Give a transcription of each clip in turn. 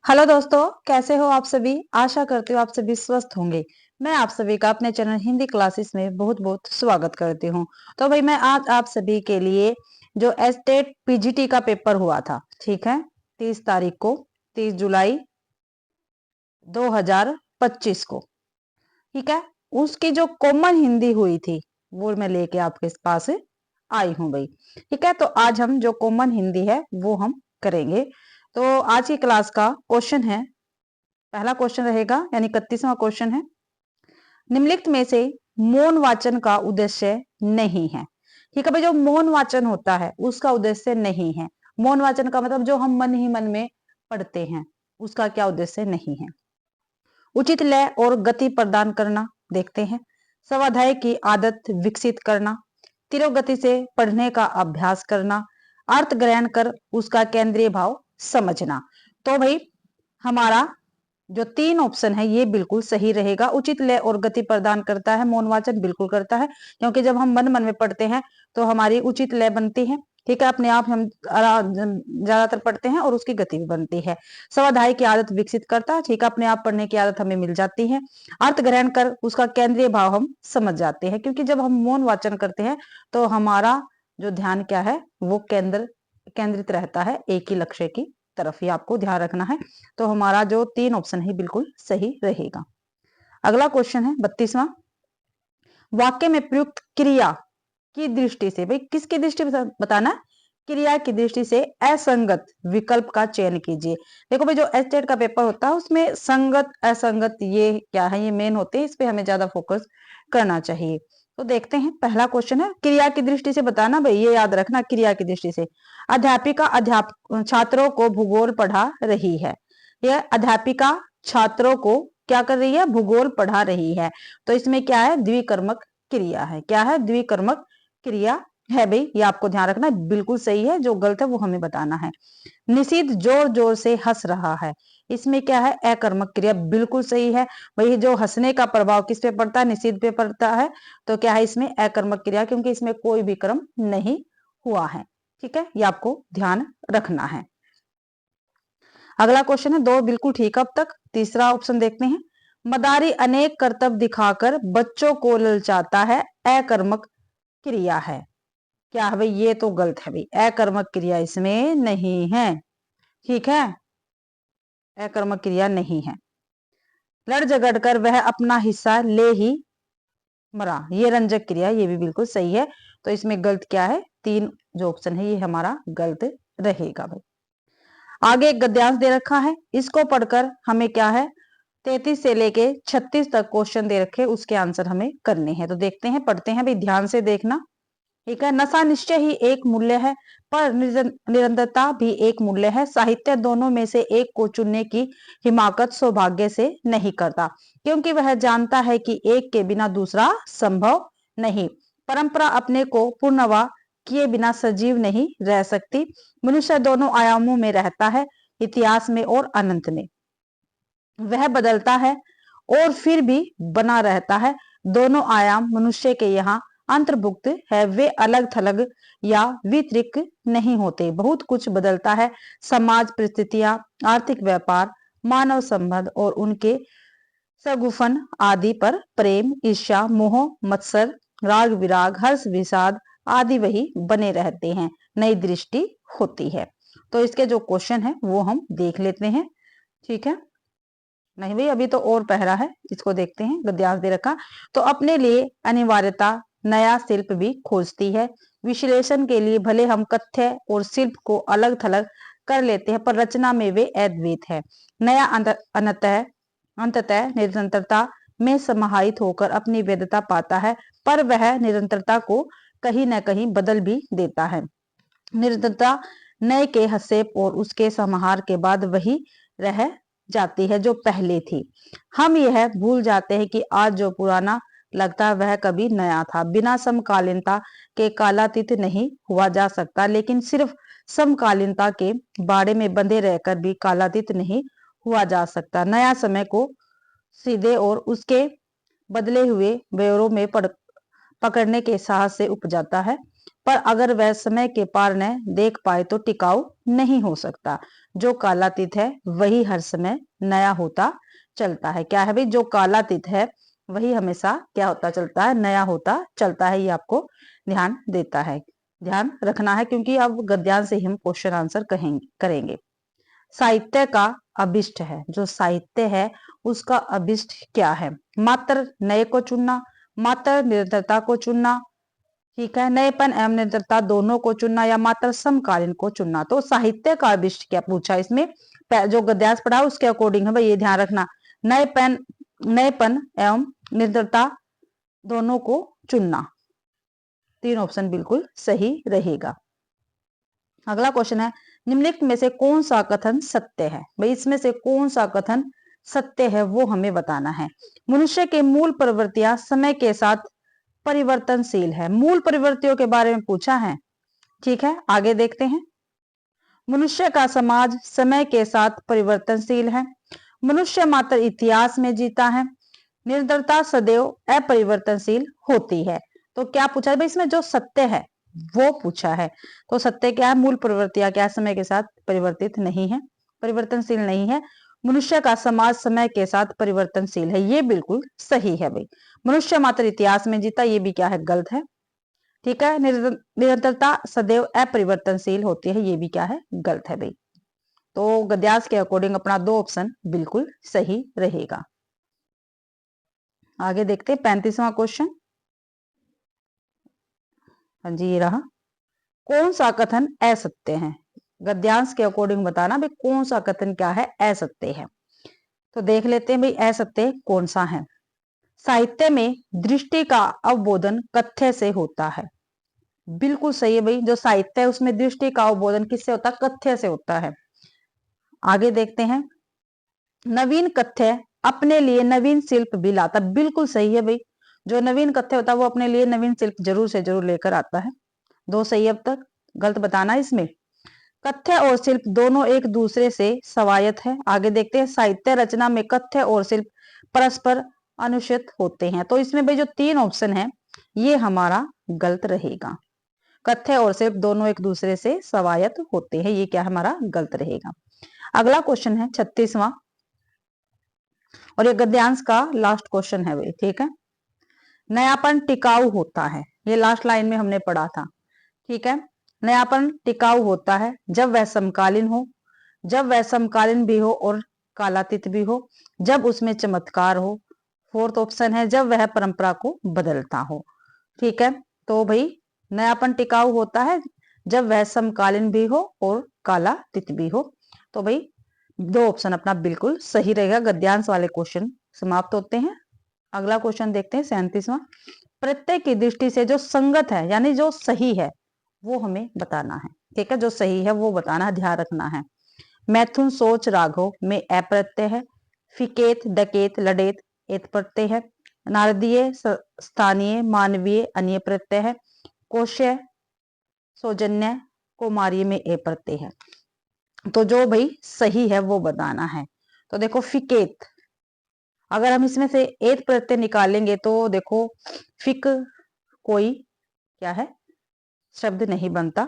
Hello दोस्तों, कैसे हो आप सभी। आशा करती हूँ आप सभी स्वस्थ होंगे। मैं आप सभी का अपने चैनल हिंदी क्लासेस में बहुत बहुत स्वागत करती हूँ। तो भाई मैं आज आप सभी के लिए जो एस्टेट पीजीटी का पेपर हुआ था, ठीक है, 30 तारीख को, 30 जुलाई 2025 को, ठीक है, उसकी जो कॉमन हिंदी हुई थी वो मैं लेके आपके पास आई हूँ भाई। ठीक है, तो आज हम जो कॉमन हिंदी है वो हम करेंगे। तो आज की क्लास का क्वेश्चन है, पहला क्वेश्चन रहेगा यानी 31वां क्वेश्चन है, निम्नलिखित में से मौन वाचन का उद्देश्य नहीं है। ठीक है भाई, जो मौन वाचन होता है उसका उद्देश्य नहीं है। मौन वाचन का मतलब जो हम मन ही मन में पढ़ते हैं उसका क्या उद्देश्य नहीं है। उचित लय और गति प्रदान करना, देखते हैं। स्वाध्याय की आदत विकसित करना, तीव्र गति से पढ़ने का अभ्यास करना, अर्थ ग्रहण कर उसका केंद्रीय भाव समझना। तो भाई हमारा जो तीन ऑप्शन है ये बिल्कुल सही रहेगा। उचित लय और गति प्रदान करता है, मौन वाचन बिल्कुल करता है, क्योंकि जब हम मन मन में पढ़ते हैं तो हमारी उचित लय बनती है। ठीक है, अपने आप हम ज्यादातर पढ़ते हैं और उसकी गति भी बनती है। स्वाध्याय की आदत विकसित करता है, ठीक है, अपने आप पढ़ने की आदत हमें मिल जाती है। अर्थ ग्रहण कर उसका केंद्रीय भाव हम समझ जाते हैं, क्योंकि जब हम मौन वाचन करते हैं तो हमारा जो ध्यान क्या है वो केंद्रित रहता है एक ही लक्ष्य की तरफ ही, आपको ध्यान रखना है। तो हमारा जो तीन ऑप्शन है बिल्कुल सही रहेगा। अगला क्वेश्चन है 32वां, वाक्य में प्रयुक्त क्रिया की दृष्टि से, भाई किसकी दृष्टि बताना है? क्रिया की दृष्टि से असंगत विकल्प का चयन कीजिए। देखो भाई, जो एस्टेट का पेपर होता है उसमें संगत असंगत ये क्या है, ये मेन होते हैं, इस पे हमें ज्यादा फोकस करना चाहिए। तो देखते हैं, पहला क्वेश्चन है क्रिया की दृष्टि से बताना, भाई ये याद रखना, क्रिया की दृष्टि से। अध्यापिका अध्यापक छात्रों को भूगोल पढ़ा रही है। यह अध्यापिका छात्रों को क्या कर रही है? भूगोल पढ़ा रही है। तो इसमें क्या है? द्विकर्मक क्रिया है। क्या है? द्विकर्मक क्रिया है भाई, ये आपको ध्यान रखना है, बिल्कुल सही है। जो गलत है वो हमें बताना है। निषिद्ध जोर जोर से हंस रहा है, इसमें क्या है? अकर्मक क्रिया, बिल्कुल सही है। वही जो हंसने का प्रभाव किस पे पड़ता है? निषिद्ध पे पड़ता है। तो क्या है इसमें? अकर्मक क्रिया, क्योंकि इसमें कोई भी कर्म नहीं हुआ है। ठीक है, ये आपको ध्यान रखना है। अगला क्वेश्चन है, दो बिल्कुल ठीक अब तक। तीसरा ऑप्शन देखते हैं, मदारी अनेक करतब दिखाकर बच्चों को ललचाता है, अकर्मक क्रिया है। क्या है भाई? ये तो गलत है भाई, अकर्मक क्रिया इसमें नहीं है। ठीक है, अकर्मक क्रिया नहीं है। लड़ झगड़ कर वह अपना हिस्सा ले ही मरा, ये रंजक क्रिया, ये भी बिल्कुल सही है। तो इसमें गलत क्या है? तीन जो ऑप्शन है ये हमारा गलत रहेगा भाई। आगे एक गद्यांश दे रखा है, इसको पढ़कर हमें क्या है? 33 से लेके 36 तक क्वेश्चन दे रखे, उसके आंसर हमें करने हैं। तो देखते हैं, पढ़ते हैं भाई, ध्यान से देखना। ठीक है, नशा निश्चय ही एक मूल्य है, पर निरंतरता भी एक मूल्य है। साहित्य दोनों में से एक को चुनने की हिमाकत सौभाग्य से नहीं करता, क्योंकि वह जानता है कि एक के बिना दूसरा संभव नहीं। परंपरा अपने को पूर्णवा किए बिना सजीव नहीं रह सकती। मनुष्य दोनों आयामों में रहता है, इतिहास में और अनंत में। वह बदलता है और फिर भी बना रहता है। दोनों आयाम मनुष्य के यहाँ अंतर्भुक्त है, वे अलग थलग या वितरिक नहीं होते। बहुत कुछ बदलता है, समाज परिस्थितियां, आर्थिक व्यापार, मानव संबंध और उनके सगुफन आदि पर प्रेम, ईर्ष्या, मोह, मत्सर, राग विराग, हर्ष विषाद आदि वही बने रहते हैं, नई दृष्टि होती है। तो इसके जो क्वेश्चन है वो हम देख लेते हैं। ठीक है, नहीं भाई अभी तो और पहरा है, इसको देखते हैं। गद्यांश दे रखा, तो अपने लिए अनिवार्यता नया शिल्प भी खोजती है। विश्लेषण के लिए भले हम कथ्य और शिल्प को अलग थलग कर लेते हैं, पर रचना में वे अद्वैत है। नया अंततः अंततः निरंतरता में समाहित होकर अपनी वैधता पाता है, पर वह निरंतरता को कहीं न कहीं बदल भी देता है। निरंतरता नए के हसेप और उसके समाहार के बाद वही रह जाती है जो पहले थी। हम यह भूल जाते हैं कि आज जो पुराना लगता है वह कभी नया था। बिना समकालीनता के कालातीत नहीं हुआ जा सकता, लेकिन सिर्फ समकालीनता के बारे में बंधे रहकर भी कालातीत नहीं हुआ जा सकता। नया समय को सीधे और उसके बदले हुए ब्योरों में पकड़ने के साहस से उपजाता है। पर अगर वह समय के पार न देख पाए तो टिकाऊ नहीं हो सकता। जो कालातीत है वही हर समय नया होता चलता है। क्या है भाई? जो कालातीत है वही हमेशा क्या होता चलता है? नया होता चलता है। ये आपको ध्यान देता है, ध्यान रखना है, क्योंकि अब गद्यांश से ही हम क्वेश्चन आंसर करेंगे। साहित्य का अभिष्ट है, जो साहित्य है उसका अभिष्ट क्या है? मात्र नए को चुनना, मात्र निरंतरता को चुनना, ठीक है, नएपन एवं निरंतरता दोनों को चुनना, या मात्र समकालीन को चुनना। तो साहित्य का अभिष्ट क्या पूछा इसमें? जो गद्यांश पढ़ा उसके अकॉर्डिंग है भाई, ये ध्यान रखना। नएपन एवं निरंतरता दोनों को चुनना। 3 ऑप्शन बिल्कुल सही रहेगा। अगला क्वेश्चन है, निम्नलिखित में से कौन सा कथन सत्य है? भाई इसमें से कौन सा कथन सत्य है वो हमें बताना है। मनुष्य के मूल प्रवृत्तियां समय के साथ परिवर्तनशील है। मूल प्रवृत्तियों के बारे में पूछा है, ठीक है, आगे देखते हैं। मनुष्य का समाज समय के साथ परिवर्तनशील है। मनुष्य मात्र इतिहास में जीता है। निरंतरता सदैव अपरिवर्तनशील होती है। तो क्या पूछा है भाई इसमें? जो सत्य है वो पूछा है। तो सत्य क्या है? मूल प्रवृत्तियां क्या समय के साथ परिवर्तित नहीं है, परिवर्तनशील नहीं है। मनुष्य का समाज समय के साथ परिवर्तनशील है, ये बिल्कुल सही है भाई। मनुष्य मात्र इतिहास में जीता, ये भी क्या है? गलत है, ठीक है। निरंतरता सदैव अपरिवर्तनशील होती है, ये भी क्या है? गलत है भाई। तो गद्यांश के अकॉर्डिंग अपना 2 ऑप्शन बिल्कुल सही रहेगा। आगे देखते हैं 35वां क्वेश्चन। हाँ जी, ये रहा। कौन सा कथन असत्य है? गद्यांश के अकॉर्डिंग बताना भाई कौन सा कथन क्या है? असत्य है। तो देख लेते हैं भाई असत्य कौन सा है। साहित्य में दृष्टि का अवबोधन कथ्य से होता है, बिल्कुल सही है भाई। जो साहित्य है उसमें दृष्टि का अवबोधन किससे होता है? कथ्य से होता है। आगे देखते हैं, नवीन कथ्य अपने लिए नवीन शिल्प भी लाता, बिल्कुल सही है भाई। जो नवीन कथ्य होता है वो अपने लिए नवीन शिल्प जरूर से जरूर लेकर आता है। 2 सही है अब तक, गलत बताना इसमें। कथ्य और शिल्प दोनों एक दूसरे से स्वायत्त है। आगे देखते हैं, साहित्य रचना में कथ्य और शिल्प परस्पर अनुचित होते हैं। तो इसमें भाई जो 3 ऑप्शन है ये हमारा गलत रहेगा। कथ्य और शिल्प दोनों एक दूसरे से स्वायत्त होते हैं, ये क्या हमारा? गलत रहेगा। अगला क्वेश्चन है 36वां, और ये गद्यांश का लास्ट क्वेश्चन है भाई, ठीक है। नयापन टिकाऊ होता है, ये लास्ट लाइन में हमने पढ़ा था, ठीक है। नयापन टिकाऊ होता है जब वह समकालीन हो, जब वह समकालीन भी हो और कालातीत भी हो, जब उसमें चमत्कार हो। 4th ऑप्शन है जब वह परंपरा को बदलता हो, ठीक है। तो भाई नयापन टिकाऊ होता है जब वह समकालीन भी हो और कालातीत भी हो। तो भाई 2 ऑप्शन अपना बिल्कुल सही रहेगा। गद्यांश वाले क्वेश्चन समाप्त होते हैं। अगला क्वेश्चन देखते हैं 37वां। प्रत्यय की दृष्टि से जो संगत है यानी जो सही है वो हमें बताना है, ठीक है। जो सही है वो बताना है, ध्यान रखना है। मैथुन सोच राघव में ए प्रत्यय है। फिकेत डकेत लडेत एत प्रत्यय है। नारदीय स्थानीय मानवीय अन्य प्रत्यय है। कोशय सौजन्य कुमारी में ए प्रत्यय है। तो जो भाई सही है वो बताना है। तो देखो फिकेत, अगर हम इसमें से एत प्रत्यय निकालेंगे तो देखो फिक कोई क्या है? शब्द नहीं बनता,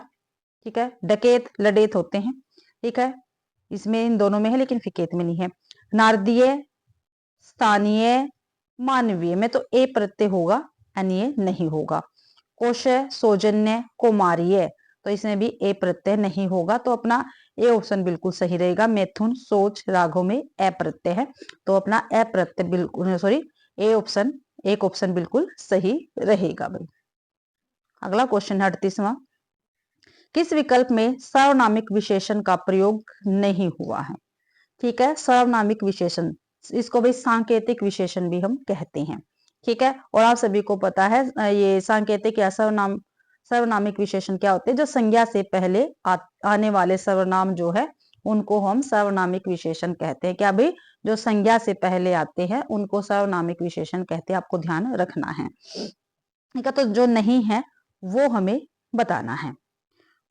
ठीक है। डकेत लडेत होते हैं, ठीक है, इसमें इन दोनों में है लेकिन फिकेत में नहीं है। नारदीय स्थानीय मानवीय में तो ए प्रत्यय होगा, अन्य नहीं होगा। कोशय सौजन्य कुमारीय, तो इसमें भी ए प्रत्यय नहीं होगा। तो अपना ए ऑप्शन बिल्कुल सही रहेगा। मैथुन सोच राघव में ए प्रत्यय है, तो अपना ए प्रत्यय बिल्कुल सॉरी ए ऑप्शन, एक ऑप्शन बिल्कुल सही रहेगा भाई। अगला क्वेश्चन है 38वां। किस विकल्प में सार्वनामिक विशेषण का प्रयोग नहीं हुआ है? ठीक है, सार्वनामिक विशेषण, इसको भी सांकेतिक विशेषण भी हम कहते हैं, ठीक है। और आप सभी को पता है ये सांकेतिक या सर्वनामिक विशेषण क्या होते हैं? जो संज्ञा से पहले आने वाले सर्वनाम जो है उनको हम सर्वनामिक विशेषण कहते हैं। क्या भाई? जो संज्ञा से पहले आते हैं उनको सर्वनामिक विशेषण कहते हैं, आपको ध्यान रखना है, ठीक है। तो जो नहीं है वो हमें बताना है।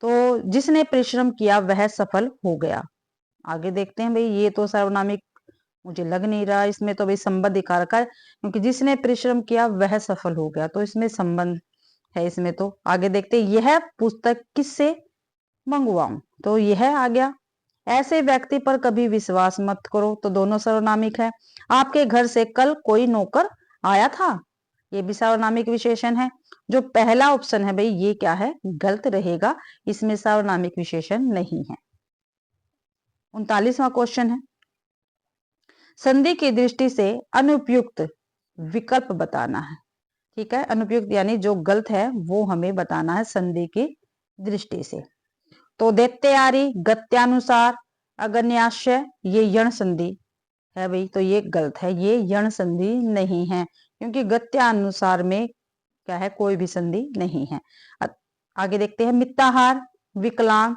तो जिसने परिश्रम किया वह सफल हो गया। आगे देखते हैं भाई, ये तो सर्वनामिक मुझे लग नहीं रहा, इसमें तो भाई संबंध दिखा रखा है, क्योंकि जिसने परिश्रम किया वह सफल हो गया, तो इसमें संबंध है इसमें। तो आगे देखते हैं, यह पुस्तक किससे मंगवाऊं, तो यह आ गया। ऐसे व्यक्ति पर कभी विश्वास मत करो, तो दोनों सर्वनामिक है। आपके घर से कल कोई नौकर आया था, ये भी सार्वनामिक विशेषण है। जो पहला ऑप्शन है भाई ये क्या है, गलत रहेगा, इसमें सार्वनामिक विशेषण नहीं है। 39वां क्वेश्चन है, संधि की दृष्टि से अनुपयुक्त विकल्प बताना है। ठीक है, अनुपयुक्त यानी जो गलत है वो हमें बताना है संधि की दृष्टि से। तो दैत्यारी, गत्यानुसार, अगन्याश्य, ये यण संधि है भाई, तो ये गलत है, ये यण संधि नहीं है, क्योंकि गत्यानुसार में क्या है, कोई भी संधि नहीं है। आगे देखते हैं, मित्ताहार, विकलांग,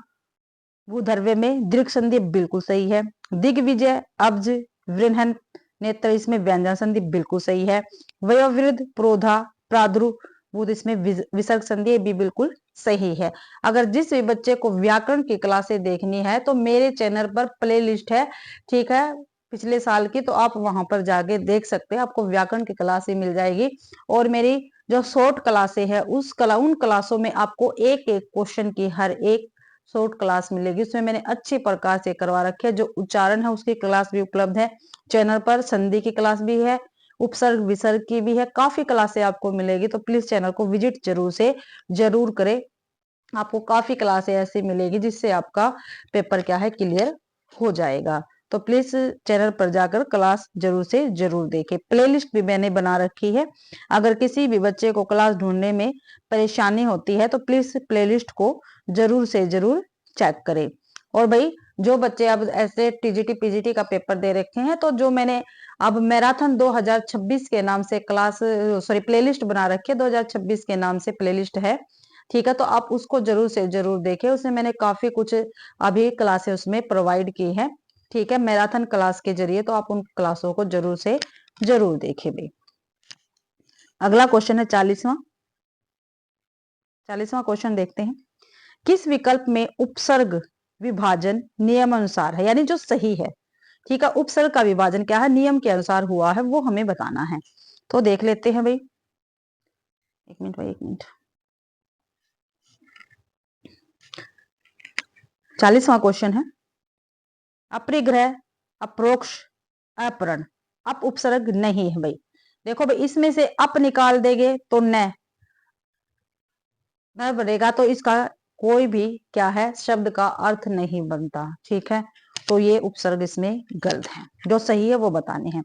भूधर्वे में दीर्घ संधि बिल्कुल सही है। दिग्विजय, अब्ज, वृहन, नेत्र, इसमें व्यंजन संधि बिल्कुल सही है। वयोवृद्ध, प्रोधा, प्रादुर्भूत, इसमें विसर्ग संधि भी बिल्कुल सही है। अगर जिस भी बच्चे को व्याकरण की क्लासें देखनी है तो मेरे चैनल पर प्ले लिस्ट है, ठीक है, पिछले साल की, तो आप वहां पर जाके देख सकते हैं, आपको व्याकरण की क्लासें मिल जाएगी। और मेरी जो शॉर्ट क्लासें है उन क्लासों में आपको एक एक क्वेश्चन की हर एक शॉर्ट क्लास मिलेगी, उसमें मैंने अच्छे प्रकार से करवा रखे है। जो उच्चारण है उसकी क्लास भी उपलब्ध है चैनल पर, संधि की क्लास भी है, उपसर्ग विसर्ग की भी है, काफी क्लासें आपको मिलेगी। तो प्लीज चैनल को विजिट जरूर करें, आपको काफी क्लासें ऐसी मिलेगी जिससे आपका पेपर क्या है, क्लियर हो जाएगा। तो प्लीज चैनल पर जाकर क्लास जरूर देखें। प्लेलिस्ट भी मैंने बना रखी है, अगर किसी भी बच्चे को क्लास ढूंढने में परेशानी होती है तो प्लीज प्लेलिस्ट को जरूर चेक करें। और भाई जो बच्चे अब ऐसे टीजीटी पीजीटी का पेपर दे रखे हैं, तो जो मैंने अब मैराथन 2026 के नाम से प्लेलिस्ट बना रखी है, 2026 के नाम से प्लेलिस्ट है, ठीक है, तो आप उसको जरूर देखें। उसमें मैंने काफी कुछ अभी क्लासेस उसमें प्रोवाइड की है, ठीक है, मैराथन क्लास के जरिए, तो आप उन क्लासों को जरूर देखें भाई। अगला क्वेश्चन है 40वां क्वेश्चन देखते हैं, किस विकल्प में उपसर्ग विभाजन नियम अनुसार है, यानी जो सही है, ठीक है, उपसर्ग का विभाजन क्या है, नियम के अनुसार हुआ है, वो हमें बताना है। तो देख लेते हैं भाई, एक मिनट। 40वां क्वेश्चन है, अपरिग्रह, अप्रोक्ष, अपरण, अप उपसर्ग नहीं है भाई। देखो भाई, इसमें से अप निकाल देंगे तो न बनेगा, तो इसका कोई भी क्या है, शब्द का अर्थ नहीं बनता, ठीक है, तो ये उपसर्ग इसमें गलत है, जो सही है वो बताने हैं।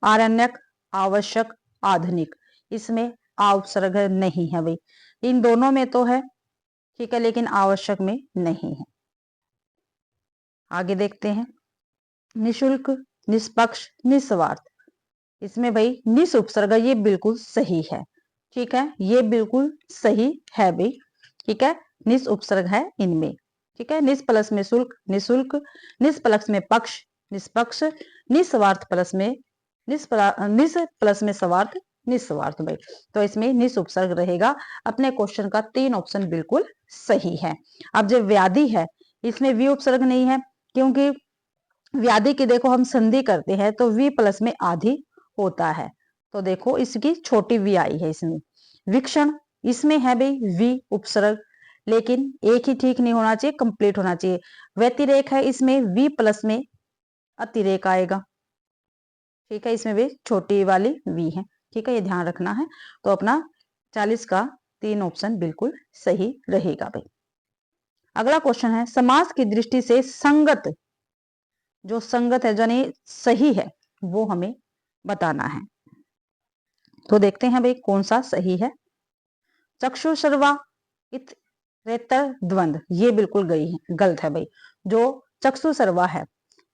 आरण्यक, आवश्यक, आधुनिक, इसमें आ उपसर्ग नहीं है भाई, इन दोनों में तो है, ठीक है, लेकिन आवश्यक में नहीं है। आगे देखते हैं, निशुल्क, निष्पक्ष, निस्वार्थ, इसमें भाई निस उपसर्ग ये बिल्कुल सही है, ठीक है, ये बिल्कुल सही है भाई, ठीक है, निस उपसर्ग है इनमें, ठीक है, निस प्लस में शुल्क, निशुल्क, निस प्लस में पक्ष, निष्पक्ष, निस्वार्थ प्लस में निस प्लस में स्वार्थ, निस्वार्थ भाई, तो इसमें निस उपसर्ग रहेगा। अपने क्वेश्चन का 3 ऑप्शन बिल्कुल सही है। अब जो व्याधि है इसमें वी उपसर्ग नहीं है, क्योंकि व्याधि की देखो हम संधि करते हैं तो वी प्लस में आधी होता है, तो देखो इसकी छोटी वी आई है इसमें। विक्षण, इसमें है भाई वी उपसर्ग, लेकिन एक ही ठीक नहीं होना चाहिए, कंप्लीट होना चाहिए। व्यतिरेक है, इसमें वी प्लस में अतिरेक आएगा, ठीक है, इसमें भी छोटी वाली वी है, ठीक है, ये ध्यान रखना है। तो अपना 40 का 3 ऑप्शन बिल्कुल सही रहेगा भाई। अगला क्वेश्चन है, समास की दृष्टि से संगत, जो संगत है, जो नहीं सही है, वो हमें बताना है। तो देखते हैं भाई कौन सा सही है। चक्षु सर्वा, इतरेतर द्वंद, ये बिल्कुल गलत है भाई। जो चक्षु सर्वा है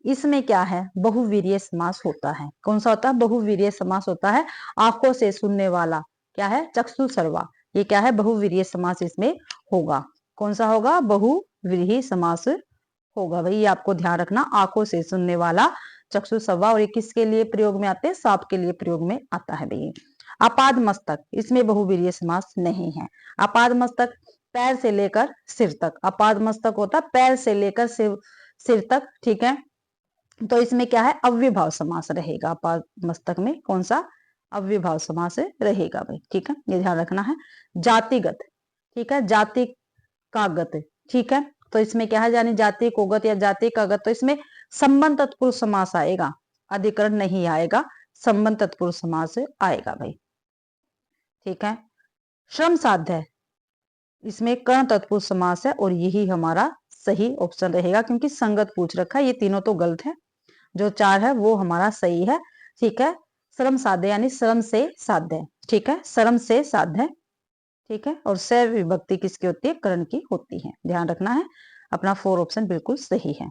इसमें क्या है, बहुवीर्य समास होता है। कौन सा होता है, बहुवीर्य समास होता है। आंखों से सुनने वाला क्या है, चक्षु सर्वा, ये क्या है, बहुवीर्य समास इसमें होगा। कौन सा होगा, बहुव्रीहि समास होगा भाई, ये आपको ध्यान रखना। आंखों से सुनने वाला चक्षु सर्वा, और ये किसके लिए प्रयोग में आते हैं, सांप के लिए प्रयोग में आता है भाई। अपाद मस्तक, इसमें बहुवीर्य समास नहीं है। अपाद मस्तक पैर से लेकर सिर तक, अपाद मस्तक होता पैर से लेकर सिर तक, ठीक है, तो इसमें क्या है, अव्ययभाव समास रहेगा अपाद मस्तक में। कौन सा, अव्ययभाव समास रहेगा भाई, ठीक है, ये ध्यान रखना है। जातिगत, ठीक है, जाति का गत, ठीक है, तो इसमें क्या है, यानी जाति को गत या जाति का गत, तो इसमें संबंध तत्पुरुष समास आएगा, अधिकरण नहीं आएगा, संबंध तत्पुरुष समास आएगा भाई, ठीक है। श्रम साध्य, इसमें कर्ण तत्पुरुष समास है और यही हमारा सही ऑप्शन रहेगा, क्योंकि संगत पूछ रखा है, ये तीनों तो गलत है, जो 4 है वो हमारा सही है, ठीक है। श्रम साध्य यानी श्रम से साध्य, ठीक है, श्रम से साध्य, ठीक है, और से विभक्ति किसकी होती है, कर्ण की होती है, ध्यान रखना है, अपना 4 ऑप्शन बिल्कुल सही है।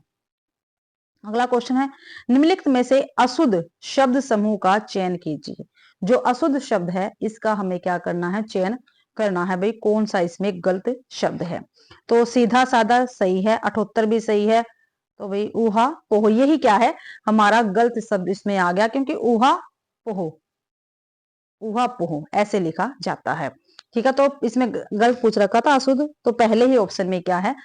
अगला क्वेश्चन है, निम्नलिखित में से अशुद्ध शब्द समूह का चयन कीजिए। जो अशुद्ध शब्द है इसका हमें क्या करना है, चयन करना है भाई, कौन सा इसमें गलत शब्द है। तो सीधा साधा सही है, 78 भी सही है, तो भाई ऊहा पोहो, यही क्या है हमारा गलत शब्द इसमें आ गया, क्योंकि ऊहा पोहो ऐसे लिखा जाता है, ठीक है। तो इसमें गलत पूछ रखा था अशुद्ध, तो पहले ही ऑप्शन में क्या है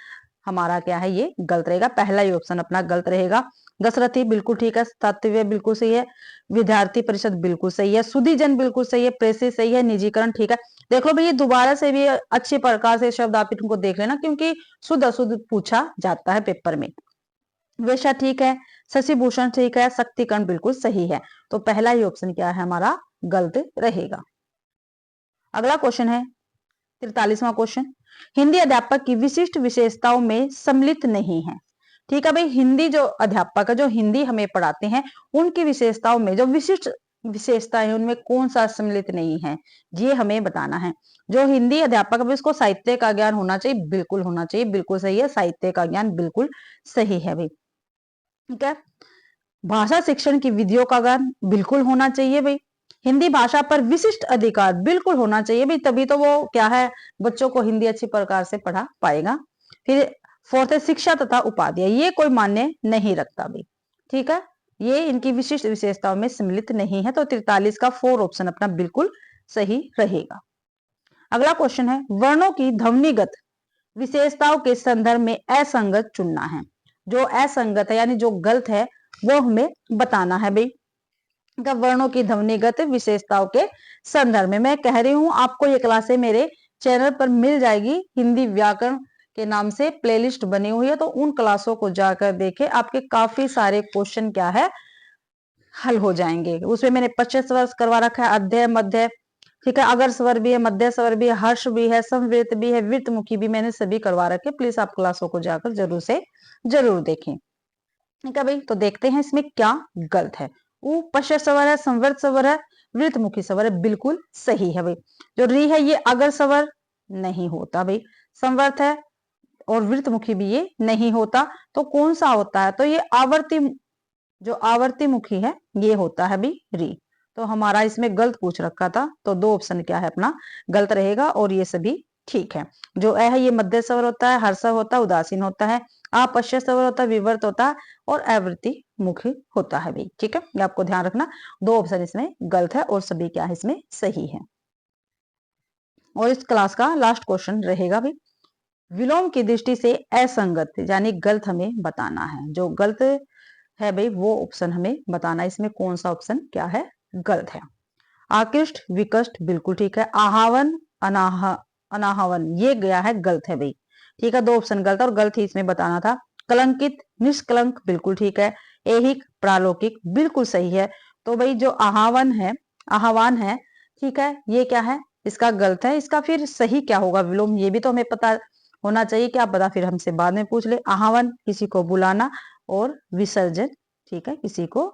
हमारा, क्या है, ये गलत रहेगा, पहला ही ऑप्शन अपना गलत रहेगा। दशरथी बिल्कुल ठीक है, तत्व बिल्कुल सही है, विद्यार्थी परिषद बिल्कुल सही है, सुधीजन बिल्कुल सही है, प्रेसी सही है, निजीकरण ठीक है। देख लो भैया दोबारा से भी अच्छे प्रकार से शब्द आप इनको देख लेना, क्योंकि शुद्ध अशुद्ध पूछा जाता है पेपर में। वेशा ठीक है, शशिभूषण ठीक है, शक्तिकरण बिल्कुल सही है, तो पहला ही ऑप्शन क्या है हमारा गलत रहेगा। अगला क्वेश्चन है 43वां क्वेश्चन, हिंदी अध्यापक की विशिष्ट विशेषताओं में सम्मिलित नहीं है, ठीक है भाई। हिंदी जो अध्यापक है, जो हिंदी हमें पढ़ाते हैं, उनकी विशेषताओं में जो विशिष्ट विशेषता है उनमें कौन सा सम्मिलित नहीं है, ये हमें बताना है। जो हिंदी अध्यापक है उसको साहित्य का ज्ञान होना चाहिए, बिल्कुल होना चाहिए, बिल्कुल सही है, साहित्य का ज्ञान बिल्कुल सही है भाई, ठीक है। भाषा शिक्षण की विधियों का ज्ञान बिल्कुल होना चाहिए भाई। हिंदी भाषा पर विशिष्ट अधिकार बिल्कुल होना चाहिए भाई, तभी तो वो क्या है बच्चों को हिंदी अच्छी प्रकार से पढ़ा पाएगा। फिर फोर्थ है शिक्षा तथा उपाधियां, ये कोई मान्य नहीं रखता भाई, ठीक है, ये इनकी विशिष्ट विशेषताओं में सम्मिलित नहीं है, तो 43 का 4 ऑप्शन अपना बिल्कुल सही रहेगा। अगला क्वेश्चन है, वर्णों की ध्वनिगत विशेषताओं के संदर्भ में असंगत चुनना है। जो असंगत है यानी जो गलत है वो हमें बताना है भाई। वर्णों की ध्वनिगत विशेषताओं के संदर्भ में मैं कह रही हूं, आपको ये क्लासें मेरे चैनल पर मिल जाएगी, हिंदी व्याकरण के नाम से प्लेलिस्ट बनी हुई है, तो उन क्लासों को जाकर देखें, आपके काफी सारे क्वेश्चन क्या है हल हो जाएंगे। उसमें मैंने 25 वर्ष करवा रखा है, अध्यय मध्य, ठीक है, अगर स्वर भी है, मध्य स्वर भी है, हर्ष भी है, समवृत्त भी है, वृत्तमुखी भी मैंने सभी करवा रखे, प्लीज आप क्लासों को जाकर जरूर से जरूर देखें, ठीक है भाई। तो देखते हैं इसमें क्या गलत है। ऊ पश्य स्वर है, संवृत स्वर है, वृत्तमुखी स्वर है, बिल्कुल सही है भाई। जो री है ये अगर स्वर नहीं होता भाई, संवर्त है और वृत्तमुखी भी ये नहीं होता, तो कौन सा होता है, तो ये आवर्ती, जो आवर्ती मुखी है ये होता है भाई री। तो हमारा इसमें गलत पूछ रखा था, तो 2 ऑप्शन क्या है अपना गलत रहेगा, और ये सभी ठीक है। जो ए है ये मध्य स्वर होता है, हर्ष होता है, उदासीन होता है, अपश्य स्वर होता है, विवर्त होता है, और आवृत्ति मुखी होता है भाई, ठीक है, ये आपको ध्यान रखना। 2 ऑप्शन इसमें गलत है और सभी क्या है इसमें सही है। और इस क्लास का लास्ट क्वेश्चन रहेगा भाई, विलोम की दृष्टि से असंगत यानी गलत हमें बताना है। जो गलत है भाई वो ऑप्शन हमें बताना है, इसमें कौन सा ऑप्शन क्या है गलत है। आकृष्ट विकष्ट बिल्कुल ठीक है, आहावन अनाहवन ये गया है गलत है भाई, ठीक है, 2 ऑप्शन गलत और गलत ही इसमें बताना था। कलंकित निष्कलंक बिल्कुल ठीक है, ऐहिक प्रालौकिक बिल्कुल सही है। तो भाई जो आहावन है, आह्वान है, ठीक है, ये क्या है इसका गलत है। इसका फिर सही क्या होगा विलोम, ये भी तो हमें पता होना चाहिए, क्या पता फिर हमसे बाद में पूछ ले। आह्वान किसी को बुलाना, और विसर्जन ठीक है किसी को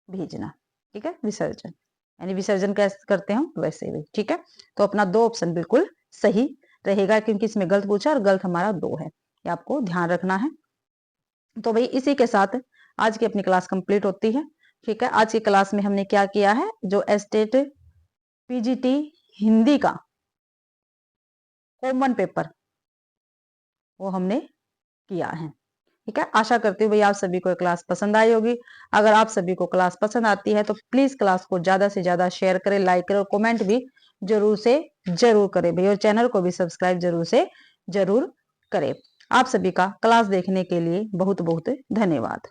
भेजना, ठीक है, विसर्जन यानी विसर्जन कैसे करते हैं वैसे भी, ठीक है। तो अपना 2 ऑप्शन बिल्कुल सही रहेगा, क्योंकि इसमें गलत पूछा और गलत हमारा 2 है, ये आपको ध्यान रखना है। तो भाई इसी के साथ आज की अपनी क्लास कंप्लीट होती है, ठीक है। आज की क्लास में हमने क्या किया है, जो एस्टेट पीजीटी हिंदी का कॉमन पेपर वो हमने किया है, ठीक है। आशा करती हूँ भैया आप सभी को क्लास पसंद आई होगी। अगर आप सभी को क्लास पसंद आती है तो प्लीज क्लास को ज्यादा से ज्यादा शेयर करें, लाइक करें और कमेंट भी जरूर से जरूर करें भैया, और चैनल को भी सब्सक्राइब जरूर से जरूर करें। आप सभी का क्लास देखने के लिए बहुत बहुत धन्यवाद।